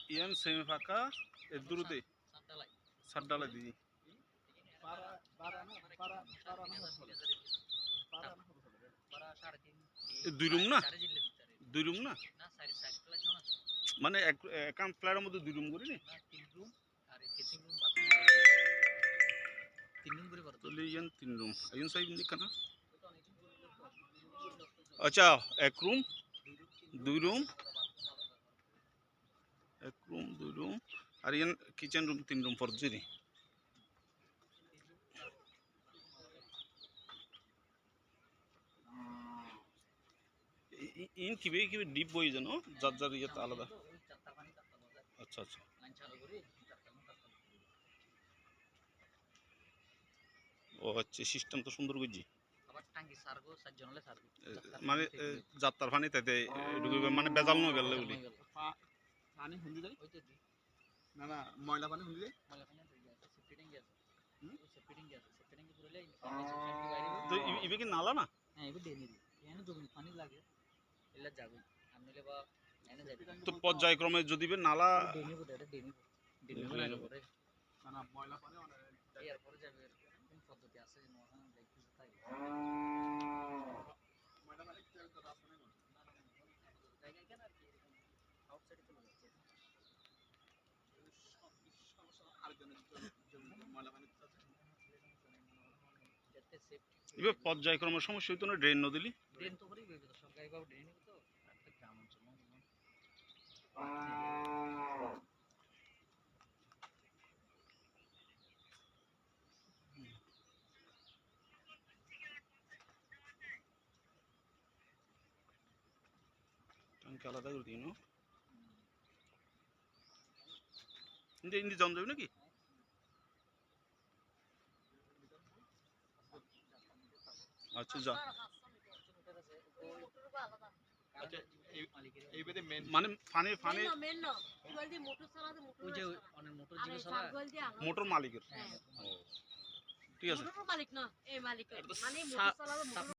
ইয়ান semi ফাঁকা এর দূরতে সাত ডালা দিদি দুই রুম না দুই রুম না মানে একাম ফ্ল্যাটের মধ্যে দুই রুম করি নি তাহলে ইয়ান তিন রুম আইন সাহেব নিকানা আচ্ছা এক রুম দুই রুম এক রুম দুই রুম আর ইয়ান কিচেন রুম তিন রুম ফরজি ইন কিবে কিবে ডিপ বই জানো যার যার ইয়েতে আলাদা আচ্ছা আচ্ছা ও আচ্ছা সিস্টেম তো সুন্দর বুঝছি মানে যাত্রার পানি তাইতে ঢুকবে মানে বেজাল নয় গেলে বলি পানি হুন্দি যায় না না ময়লা পানি হুন্দি যায় তো ইবে কি নালা না হ্যাঁ ইবে ডেনি এখানে জমি পানি লাগে এলা যাবে আমলে বা এনে যাবে তো পর্যায়ক্রমে যদি নালা ডেনি বটে এটা ডেনি করে না না ময়লা পানি এর পরে যাবে কোন পদ্ধতি আছে যে মহান দেখতে তাই ময়লা পানি তো রাস্তা নেই জায়গা কেন আর কি আউটসাইডে চলে যাচ্ছে আরেকজনের জমি ময়লা পানি এবার পর্যায়ক্রমের সমস্যা হইতো না ড্রেন নদিলি ড্রেন তো করেই হইতো সরকারি ভাবে ড্রেন হইতো একটা গ্রাম অঞ্চল ট্যাঙ্কি আলাদা করে দিই না ইন্দি জম যাবে নাকি আচ্ছা যা আচ্ছা এইবারে মানে ফানি ফানি মেন না ওই যে মোটর চালাতে মোটর ওই যে অনেক মোটর জিনিস চালা মোটর মালিকের ও ঠিক আছে মোটর মালিক না এই মালিক মানে মোটর চালাতে